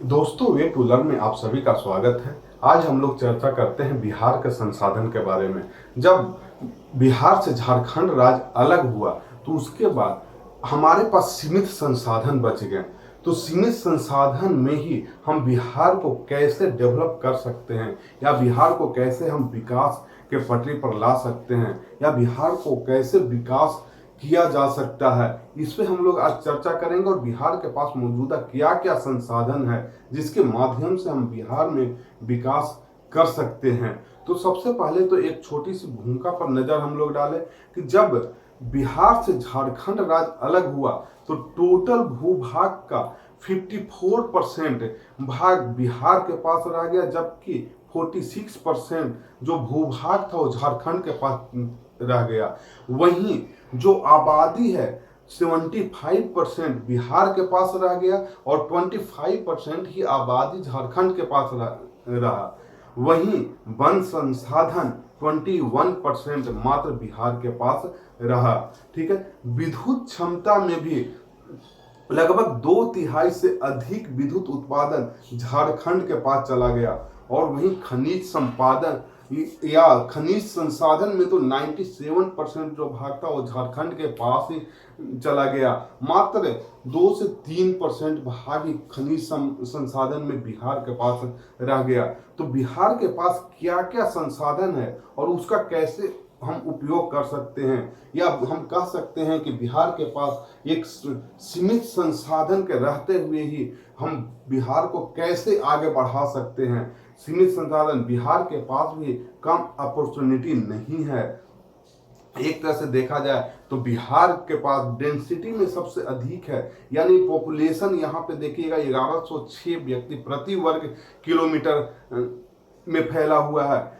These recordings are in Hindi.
दोस्तों, वे टूलर में आप सभी का स्वागत है। आज हम लोग चर्चा करते हैं बिहार के संसाधन के बारे में। जब बिहार से झारखंड राज्य अलग हुआ तो उसके बाद हमारे पास सीमित संसाधन बच गए। तो सीमित संसाधन में ही हम बिहार को कैसे डेवलप कर सकते हैं, या बिहार को कैसे हम विकास के पटरी पर ला सकते हैं, या बिहार को कैसे विकास किया जा सकता है, इस पे हम लोग आज चर्चा करेंगे। और बिहार के पास मौजूदा क्या क्या संसाधन है जिसके माध्यम से हम बिहार में विकास कर सकते हैं। तो सबसे पहले तो एक छोटी सी भूमिका पर नजर हम लोग डालें कि जब बिहार से झारखंड राज्य अलग हुआ तो टोटल भूभाग का 54% भाग बिहार के पास रह गया, जबकि 46% जो भूभाग था वो झारखंड के पास रह गया। वहीं जो आबादी है 75% बिहार के पास रह गया और 25% ही आबादी झारखंड के पास रहा। वहीं वन संसाधन 21% मात्र बिहार के पास रहा। ठीक है। विद्युत क्षमता में भी लगभग 2/3 से अधिक विद्युत उत्पादन झारखंड के पास चला गया। और वहीं खनिज संपादन या खनिज संसाधन में तो 97% जो भाग था वो झारखंड के पास ही चला गया। मात्र 2 से 3% भाग ही खनिज संसाधन में बिहार के पास रह गया। तो बिहार के पास क्या क्या संसाधन है और उसका कैसे हम उपयोग कर सकते हैं, या हम कह सकते हैं कि बिहार के पास एक सीमित संसाधन के रहते हुए ही हम बिहार को कैसे आगे बढ़ा सकते हैं। सीमित संसाधन, बिहार के पास भी कम अपॉर्चुनिटी नहीं है। एक तरह से देखा जाए तो बिहार के पास डेंसिटी में सबसे अधिक है, यानी पॉपुलेशन यहाँ पे देखिएगा 1106 व्यक्ति प्रति वर्ग किलोमीटर में फैला हुआ है।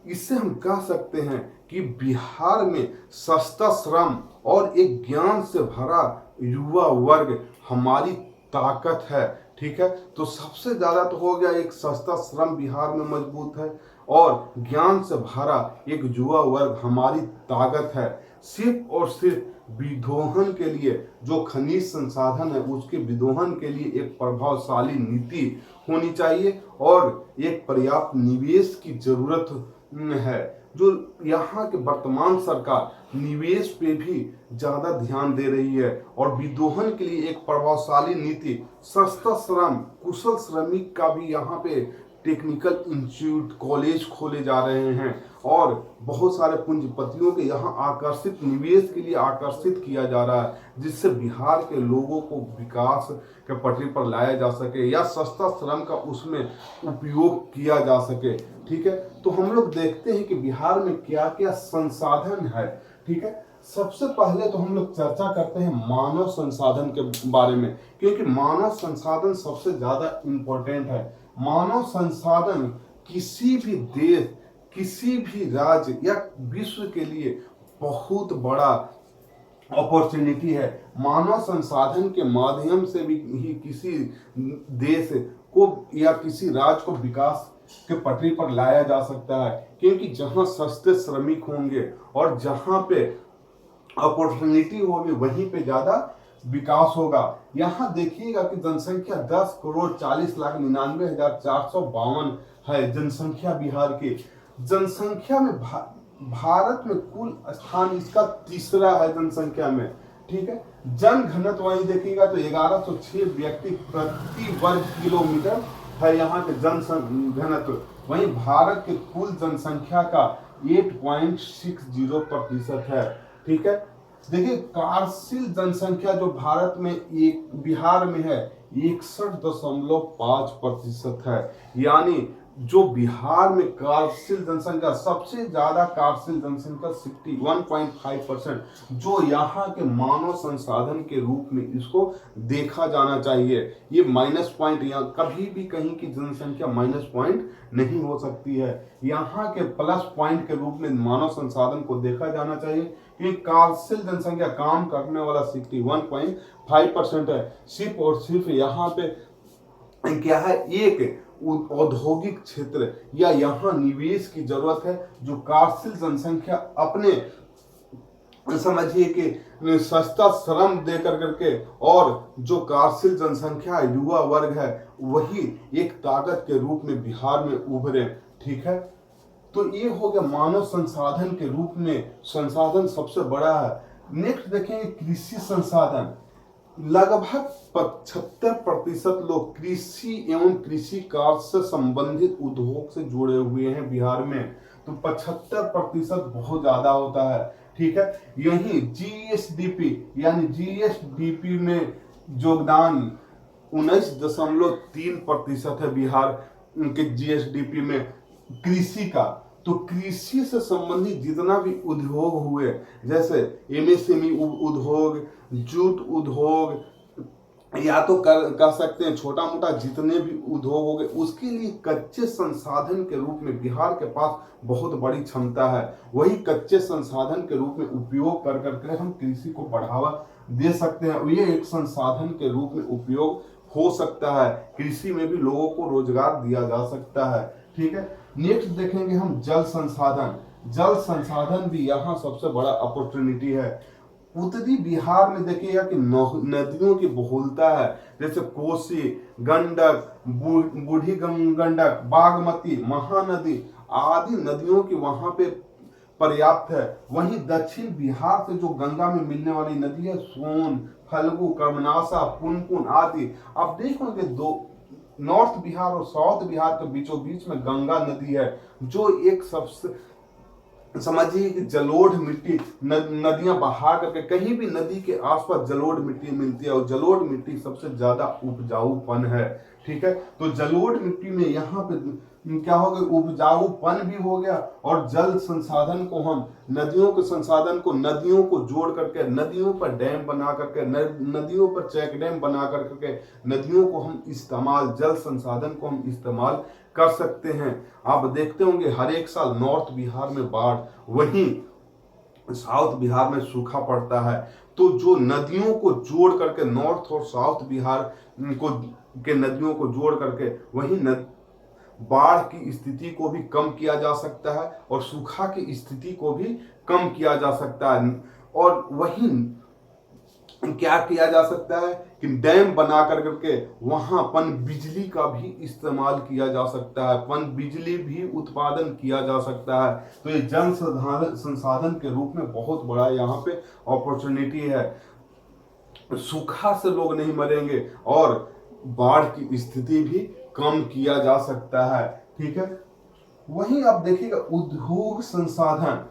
इससे हम कह सकते हैं कि बिहार में सस्ता श्रम और एक ज्ञान से भरा युवा वर्ग हमारी ताकत है। ठीक है। तो सबसे ज्यादा तो हो गया, एक सस्ता श्रम बिहार में मजबूत है और ज्ञान से भरा एक युवा वर्ग हमारी ताकत है। सिर्फ और सिर्फ विदोहन के लिए, जो खनिज संसाधन है उसके विदोहन के लिए एक प्रभावशाली नीति होनी चाहिए और एक पर्याप्त निवेश की जरूरत है। जो यहाँ के वर्तमान सरकार निवेश पे भी ज्यादा ध्यान दे रही है और विदोहन के लिए एक प्रभावशाली नीति, सस्ता श्रम, कुशल श्रमिक का भी यहाँ पे टेक्निकल इंस्टीट्यूट, कॉलेज खोले जा रहे हैं और बहुत सारे पूंजीपतियों के यहाँ आकर्षित, निवेश के लिए आकर्षित किया जा रहा है, जिससे बिहार के लोगों को विकास के पटरी पर लाया जा सके या सस्ता श्रम का उसमें उपयोग किया जा सके। ठीक है। तो हम लोग देखते हैं कि बिहार में क्या क्या संसाधन है। ठीक है। सबसे पहले तो हम लोग चर्चा करते हैं मानव संसाधन के बारे में, क्योंकि मानव संसाधन सबसे ज्यादा इंपॉर्टेंट है। मानव संसाधन किसी भी देश, किसी भी राज्य या विश्व के लिए बहुत बड़ा अपॉर्चुनिटी है। मानव संसाधन के माध्यम से भी ही किसी देश को या किसी राज्य को विकास के पटरी पर लाया जा सकता है, क्योंकि जहां सस्ते श्रमिक होंगे और जहां पे अपॉर्चुनिटी होगी वहीं पे ज्यादा विकास होगा। यहाँ देखिएगा कि जनसंख्या 10,40,99,452 है जनसंख्या बिहार की। जनसंख्या में भारत में कुल स्थान इसका तीसरा है जनसंख्या में। ठीक है। जन घनत्व वही देखिएगा तो 1106 व्यक्ति प्रति वर्ग किलोमीटर है यहाँ के जन घनत्व। वहीं भारत के कुल जनसंख्या का 8.60% है। ठीक है। देखिए, कार्यशील जनसंख्या जो भारत में एक बिहार में है 61.5% है, यानी जो बिहार में कार्यशील जनसंख्या, सबसे ज्यादा कार्यशील जनसंख्या 61.5%, जो यहाँ के मानव संसाधन के रूप में इसको देखा जाना चाहिए। ये माइनस पॉइंट, यहाँ कभी भी कहीं की जनसंख्या माइनस पॉइंट नहीं हो सकती है। यहाँ के प्लस पॉइंट के रूप में मानव संसाधन को देखा जाना चाहिए, क्योंकि कार्यशील जनसंख्या, काम करने वाला 61.5% है। सिर्फ और सिर्फ यहाँ पे क्या है, एक औद्योगिक क्षेत्र या यहाँ निवेश की जरूरत है, जो कार्यशील जनसंख्या अपने समझिए कि सस्ता श्रम दे करके और जो कार्यशील जनसंख्या युवा वर्ग है वही एक ताकत के रूप में बिहार में उभरे। ठीक है, तो ये हो गया मानव संसाधन के रूप में, संसाधन सबसे बड़ा है। नेक्स्ट देखेंगे कृषि संसाधन। लगभग 75% लोग कृषि एवं कृषि कार्य से संबंधित उद्योग से जुड़े हुए हैं बिहार में। तो 75% बहुत ज्यादा होता है। ठीक है, यही जीएसडीपी यानी जीएसडीपी में योगदान 19.3% है बिहार के जीएसडीपी में कृषि का। तो कृषि से संबंधित जितना भी उद्योग हुए, जैसे एमएसएमई उद्योग, जूट उद्योग, या तो कह सकते हैं छोटा मोटा जितने भी उद्योग हो गए, उसके लिए कच्चे संसाधन के रूप में बिहार के पास बहुत बड़ी क्षमता है। वही कच्चे संसाधन के रूप में उपयोग कर करके हम कृषि को बढ़ावा दे सकते हैं। ये एक संसाधन के रूप में उपयोग हो सकता है। कृषि में भी लोगों को रोजगार दिया जा सकता है। ठीक है, नेक्स्ट देखेंगे हम जल संसाधन। जल संसाधन भी यहाँ सबसे बड़ा अपॉर्चुनिटी है। उत्तरी बिहार में देखिएगा कि नदियों की बहुलता है, जैसे कोसी, गंडक, बूढ़ी गंडक, बागमती, महानदी आदि नदियों की वहां पे पर्याप्त है। वहीं दक्षिण बिहार से जो गंगा में मिलने वाली नदी है, सोन, फल्गु, कर्मनाशा, पुनपुन आदि। आप देखोगे दो नॉर्थ बिहार और साउथ बिहार के बीचों बीच में गंगा नदी है, जो एक सबसे समझिए कि जलोढ़ मिट्टी नदियां बहा करके, कहीं भी नदी के आसपास जलोढ़ मिट्टी मिलती है और जलोढ़ मिट्टी सबसे ज्यादा उपजाऊपन है। ठीक है, तो जलोढ़ मिट्टी में यहाँ पे क्या हो गया, उपजाऊपन भी हो गया और जल संसाधन को हम नदियों के संसाधन को नदियों को जोड़ करके, नदियों पर डैम बना करके, नदियों पर चेक डैम बना करके नदियों को हम इस्तेमाल, जल संसाधन को हम इस्तेमाल कर सकते हैं। आप देखते होंगे हर एक साल नॉर्थ बिहार में बाढ़, वहीं साउथ बिहार में सूखा पड़ता है। तो जो नदियों को जोड़ करके नॉर्थ और साउथ बिहार को के नदियों को जोड़ करके वहीं बाढ़ की स्थिति को भी कम किया जा सकता है और सूखा की स्थिति को भी कम किया जा सकता है। और वहीं क्या किया जा सकता है कि डैम बना करके वहां पन बिजली का भी इस्तेमाल किया जा सकता है, पन बिजली भी उत्पादन किया जा सकता है। तो ये जल संसाधन के रूप में बहुत बड़ा यहाँ पे अपॉर्चुनिटी है। सूखा से लोग नहीं मरेंगे और बाढ़ की स्थिति भी कम किया जा सकता है। ठीक है, वहीं आप देखिएगा उद्योग संसाधन,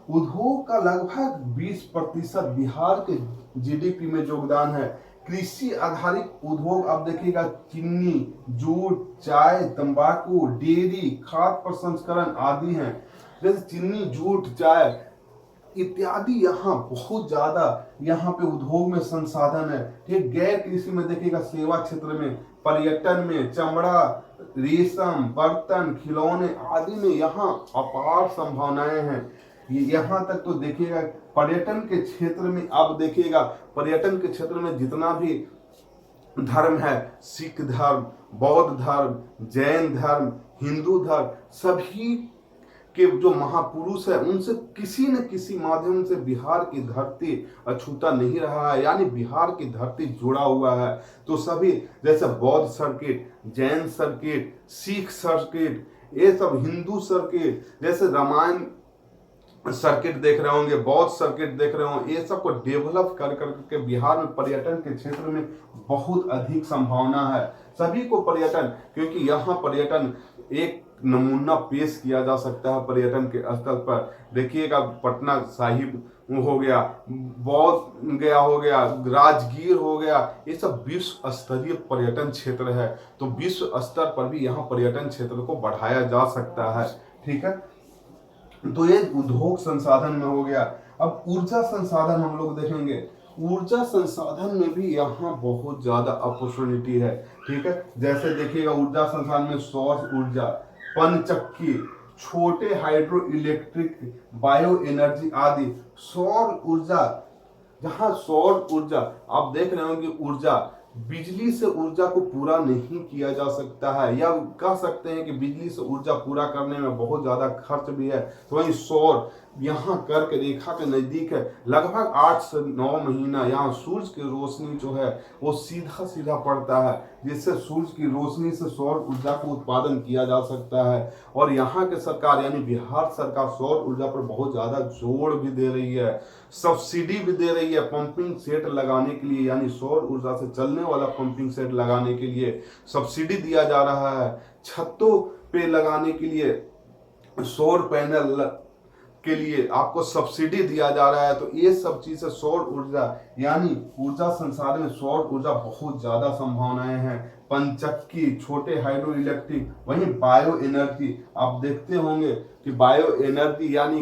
उद्योग का लगभग 20% बिहार के जीडीपी में योगदान है। कृषि आधारित उद्योग आप देखिएगा चीनी, जूट, चाय, तंबाकू, डेयरी, खाद्य प्रसंस्करण आदि हैं। जैसे चीनी, जूट, चाय इत्यादि यहाँ बहुत ज्यादा यहाँ पे उद्योग में संसाधन है। ठीक, गैर कृषि में देखिएगा सेवा क्षेत्र में, पर्यटन में, चमड़ा, रेशम, बर्तन, खिलौने आदि में यहाँ अपार संभावनाएं हैं। यहाँ तक तो देखिएगा पर्यटन के क्षेत्र में, आप देखिएगा पर्यटन के क्षेत्र में जितना भी धर्म है, सिख धर्म, बौद्ध धर्म, जैन धर्म, हिंदू धर्म, सभी के जो महापुरुष है उनसे किसी न किसी माध्यम से बिहार की धरती अछूता नहीं रहा है, यानी बिहार की धरती जुड़ा हुआ है। तो सभी जैसे बौद्ध circuit, Jain circuit, Sikh circuit, ये सब हिंदू सर्किट, जैसे रामायण सर्किट देख रहे होंगे, बौद्ध सर्किट देख रहे होंगे, ये सब को डेवलप कर करके बिहार में पर्यटन के क्षेत्र में बहुत अधिक संभावना है। सभी को पर्यटन, क्योंकि यहाँ पर्यटन एक नमूना पेश किया जा सकता है पर्यटन के स्तर पर। देखिएगा पटना साहिब हो गया, बौद्ध गया हो गया, राजगीर हो गया, ये सब विश्व स्तरीय पर्यटन क्षेत्र है। तो विश्व स्तर पर भी यहाँ पर्यटन क्षेत्र को बढ़ाया जा सकता है। ठीक है, तो ये उद्योग संसाधन में हो गया। अब ऊर्जा संसाधन हम लोग देखेंगे। ऊर्जा संसाधन में भी यहाँ बहुत ज्यादा अपॉर्चुनिटी है। ठीक है, जैसे देखिएगा ऊर्जा संसाधन में सौर ऊर्जा, पनचक्की, छोटे हाइड्रो इलेक्ट्रिक, बायो एनर्जी आदि। सौर ऊर्जा, जहाँ सौर ऊर्जा आप देख रहे होंगे, ऊर्जा बिजली से ऊर्जा को पूरा नहीं किया जा सकता है, या कह सकते हैं कि बिजली से ऊर्जा पूरा करने में बहुत ज्यादा खर्च भी है। तो वहीं सौर यहाँ कर्क रेखा के नजदीक है, लगभग 8 से 9 महीना यहाँ सूरज की रोशनी जो है वो सीधा सीधा पड़ता है, जिससे सूरज की रोशनी से सौर ऊर्जा का उत्पादन किया जा सकता है। और यहाँ के सरकार यानी बिहार सरकार सौर ऊर्जा पर बहुत ज्यादा जोर भी दे रही है, सब्सिडी भी दे रही है पंपिंग सेट लगाने के लिए, यानी सौर ऊर्जा से चलने वाला पंपिंग सेट लगाने के लिए सब्सिडी दिया जा रहा है। छतों पे लगाने के लिए सौर पैनल के लिए आपको सब्सिडी दिया जा रहा है। तो ये सब चीजें सौर ऊर्जा यानी ऊर्जा संसाधन में सौर ऊर्जा बहुत ज्यादा संभावनाएं हैं। पंचक्की, छोटे हाइड्रो इलेक्ट्रिक, वहीं बायो एनर्जी आप देखते होंगे कि बायो एनर्जी यानी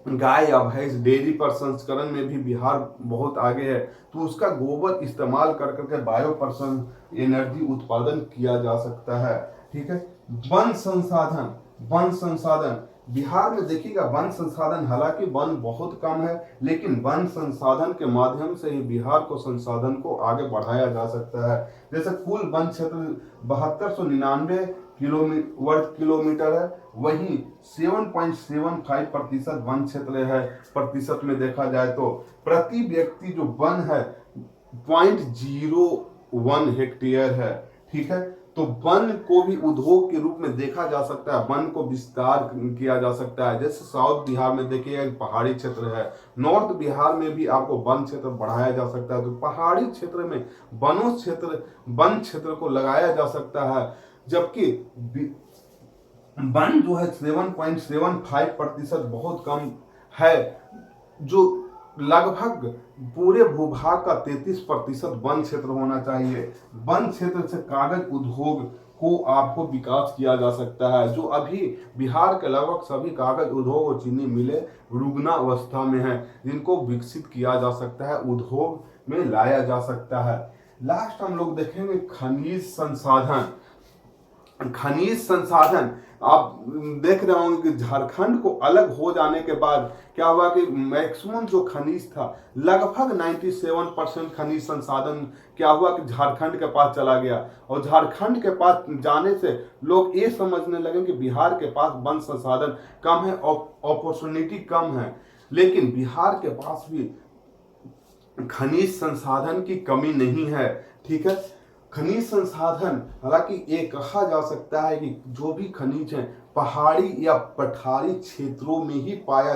गाय या भैंस डेयरी प्रसंस्करण में भी बिहार बहुत आगे है, तो उसका गोबर इस्तेमाल कर करके बायो पर्सन एनर्जी उत्पादन किया जा सकता है। ठीक है। वन संसाधन, वन संसाधन बिहार में देखिएगा, वन संसाधन हालांकि वन बहुत कम है, लेकिन वन संसाधन के माध्यम से ही बिहार को संसाधन को आगे बढ़ाया जा सकता है। जैसे कुल वन क्षेत्र 7299 वर्ग किलोमीटर है, वहीं 7.75% वन क्षेत्र है। प्रतिशत में देखा जाए तो प्रति व्यक्ति जो वन है 0.01 हेक्टेयर है। ठीक है। तो वन को भी उद्योग के रूप में देखा जा सकता है, वन को विस्तार किया जा सकता है। जैसे साउथ बिहार में देखिए पहाड़ी क्षेत्र है, नॉर्थ बिहार में भी आपको वन क्षेत्र बढ़ाया जा सकता है। तो पहाड़ी क्षेत्र में वन क्षेत्र को लगाया जा सकता है, जबकि वन जो है 7.75% बहुत कम है, जो लगभग पूरे भूभाग का 33% वन क्षेत्र होना चाहिए। वन क्षेत्र से कागज उद्योग को आपको विकास किया जा सकता है, जो अभी बिहार के लगभग सभी कागज उद्योग और चीनी मिले रुग्ण अवस्था में है, जिनको विकसित किया जा सकता है, उद्योग में लाया जा सकता है। लास्ट हम लोग देखेंगे खनिज संसाधन। खनिज संसाधन आप देख रहे होंगे कि झारखंड को अलग हो जाने के बाद क्या हुआ कि मैक्सिमम जो खनिज था, लगभग 97% खनिज संसाधन क्या हुआ कि झारखंड के पास चला गया। और झारखंड के पास जाने से लोग ये समझने लगे कि बिहार के पास वन संसाधन कम है, अपॉर्चुनिटी कम है। लेकिन बिहार के पास भी खनिज संसाधन की कमी नहीं है। ठीक है। खनिज संसाधन हालांकि ये कहा जा सकता है कि जो भी खनिज है पहाड़ी या पठारी क्षेत्रों में ही पाया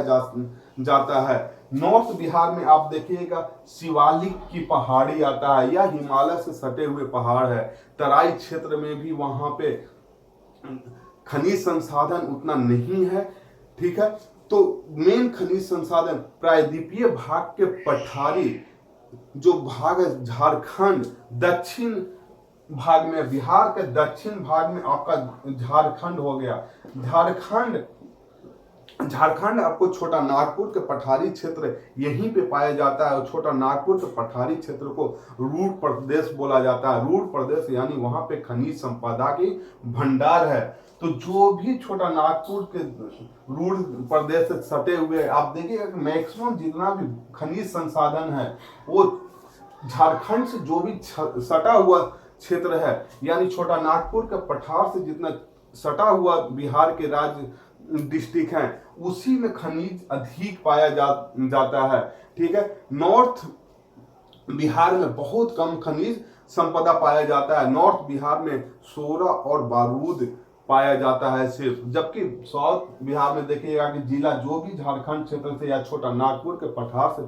जाता है। नॉर्थ बिहार में आप देखिएगा शिवालिक की पहाड़ी आता है, या हिमालय से सटे हुए पहाड़ है। तराई क्षेत्र में भी वहां पे खनिज संसाधन उतना नहीं है। ठीक है। तो मेन खनिज संसाधन प्रायद्वीपीय भाग के पठारी जो भाग है, झारखंड दक्षिण भाग में, बिहार के दक्षिण भाग में आपका झारखंड हो गया। झारखंड आपको छोटा नागपुर के पठारी क्षेत्र यहीं पे पाया जाता है, और छोटा नागपुर के पठारी क्षेत्र को रूट प्रदेश बोला जाता है। रूट प्रदेश यानी वहां पे खनिज संपदा की भंडार है। तो जो भी छोटा नागपुर के रूट प्रदेश से सटे हुए आप देखिएगा कि मैक्सिमम जितना भी खनिज संसाधन है वो झारखंड से जो भी सटा हुआ क्षेत्र है, यानी छोटा नागपुर के पठार से जितना सटा हुआ बिहार के राज्य डिस्ट्रिक्ट हैं, उसी में खनिज अधिक पाया जाता है। ठीक है। नॉर्थ बिहार में बहुत कम खनिज संपदा पाया जाता है। नॉर्थ बिहार में सोना और बारूद पाया जाता है सिर्फ, जबकि साउथ बिहार में देखिएगा कि जिला जो भी झारखंड क्षेत्र से या छोटा नागपुर के पठार से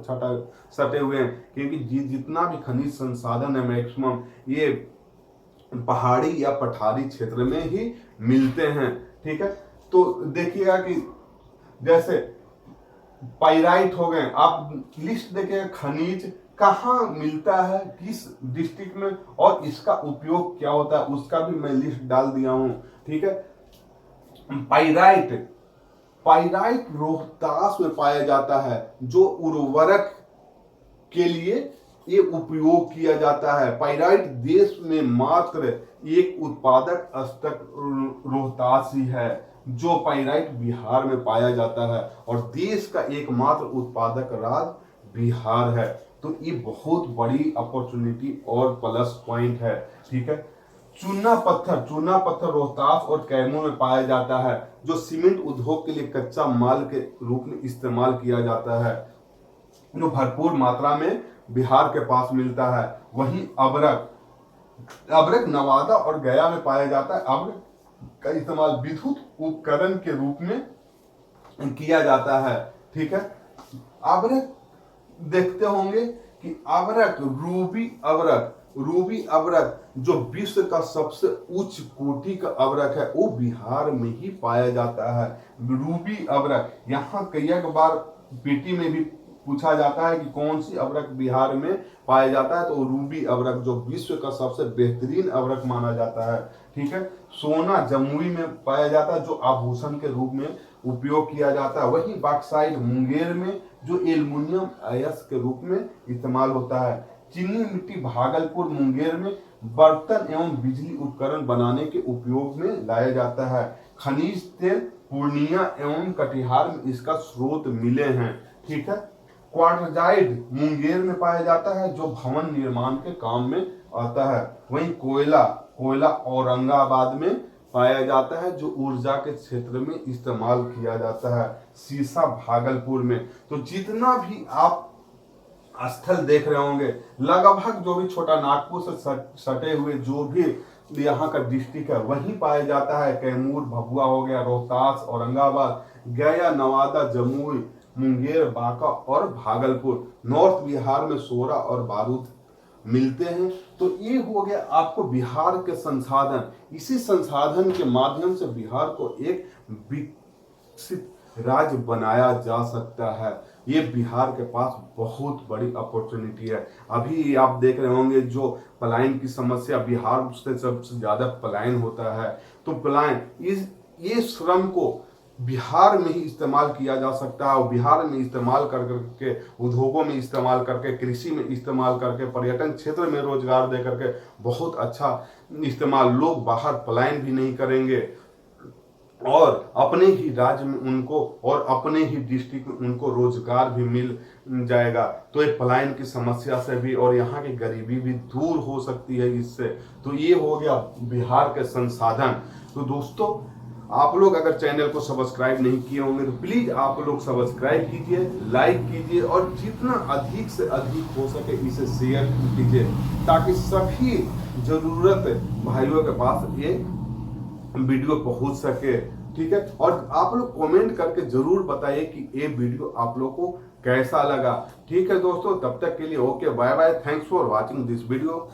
सटे हुए हैं, क्योंकि जितना भी खनिज संसाधन है मैक्सिमम ये पहाड़ी या पठारी क्षेत्र में ही मिलते हैं। ठीक है। तो देखिएगा कि जैसे पाइराइट हो गए, आप लिस्ट देखिएगा खनिज कहाँ मिलता है, किस डिस्ट्रिक्ट में, और इसका उपयोग क्या होता है, उसका भी मैं लिस्ट डाल दिया हूं। ठीक है। पाइराइट रोहतास में पाया जाता है, जो उर्वरक के लिए ये उपयोग किया जाता है। पाइराइट देश में मात्र एक उत्पादक स्टक रोहतास ही है, जो पाइराइट बिहार में पाया जाता है, और देश का एकमात्र उत्पादक राज्य बिहार है। तो ये बहुत बड़ी अपॉर्चुनिटी और प्लस पॉइंट है। ठीक है। चूना पत्थर रोहतास और कैमूर में पाया जाता है, जो सीमेंट उद्योग के लिए कच्चा माल के रूप में इस्तेमाल किया जाता है, जो भरपूर मात्रा में बिहार के पास मिलता है। वहीं अबरक अबरक नवादा और गया में पाया जाता है। अबरक का इस्तेमाल विद्युत उपकरण के रूप में किया जाता है। ठीक है, अबरक देखते होंगे कि अबरक रूबी अबरक जो विश्व का सबसे उच्च कोटि का अबरक है, वो बिहार में ही पाया जाता है। रूबी अबरक यहाँ कई बार पेटी में भी पूछा जाता है कि कौन सी अबरक बिहार में पाया जाता है, तो रूबी अबरक जो विश्व का सबसे बेहतरीन अबरक माना जाता है। ठीक है, सोना जमुई में पाया जाता है, जो आभूषण के रूप में उपयोग किया जाता है। वही बॉक्साइट मुंगेर में, जो एल्युमिनियम अयस्क के रूप में इस्तेमाल होता है। चीनी मिट्टी भागलपुर मुंगेर में बर्तन एवं बिजली उपकरण बनाने के उपयोग में लाया जाता है। खनिज तेल पूर्णिया एवं कटिहार में इसका स्रोत मिले हैं। ठीक है, क्वार्टजाइट मुंगेर में पाया जाता है, जो भवन निर्माण के काम में आता है। वहीं कोयला औरंगाबाद में पाया जाता है, जो ऊर्जा के क्षेत्र में इस्तेमाल किया जाता है। सीसा भागलपुर में। तो जितना भी आप स्थल देख रहे होंगे, लगभग जो भी छोटा नागपुर से सटे हुए जो भी यहाँ का डिस्ट्रिक्ट है, वहीं पाया जाता है। कैमूर भभुआ हो गया, रोहतास औरंगाबाद, गया नवादा जमुई मुंगेर बांका और भागलपुर। नॉर्थ बिहार में सोरा और बारूद मिलते हैं। तो ये हो गया आपको बिहार के संसाधन। इसी संसाधन के माध्यम से बिहार को एक विकसित राज्य बनाया जा सकता है। ये बिहार के पास बहुत बड़ी अपॉर्चुनिटी है। अभी आप देख रहे होंगे जो पलायन की समस्या, बिहार से सबसे ज्यादा पलायन होता है। तो पलायन ये श्रम को बिहार में ही इस्तेमाल किया जा सकता है, और बिहार में इस्तेमाल करके उद्योगों में इस्तेमाल करके, कृषि में इस्तेमाल करके, पर्यटन क्षेत्र में रोजगार दे करके बहुत अच्छा इस्तेमाल, लोग बाहर पलायन भी नहीं करेंगे और अपने ही राज्य में उनको और अपने ही डिस्ट्रिक्ट में उनको रोजगार भी मिल जाएगा। तो ये पलायन की समस्या से भी और यहाँ की गरीबी भी दूर हो सकती है इससे। तो ये हो गया बिहार के संसाधन। तो दोस्तों, आप लोग अगर चैनल को सब्सक्राइब नहीं किए होंगे तो प्लीज आप लोग सब्सक्राइब कीजिए, लाइक कीजिए और जितना अधिक से अधिक हो सके इसे शेयर कीजिए, ताकि सभी जरूरत भाइयों के पास ये वीडियो पहुंच सके। ठीक है, और आप लोग कमेंट करके जरूर बताइए कि ये वीडियो आप लोग को कैसा लगा। ठीक है दोस्तों, तब तक के लिए okay, bye bye, thanks for watching this video.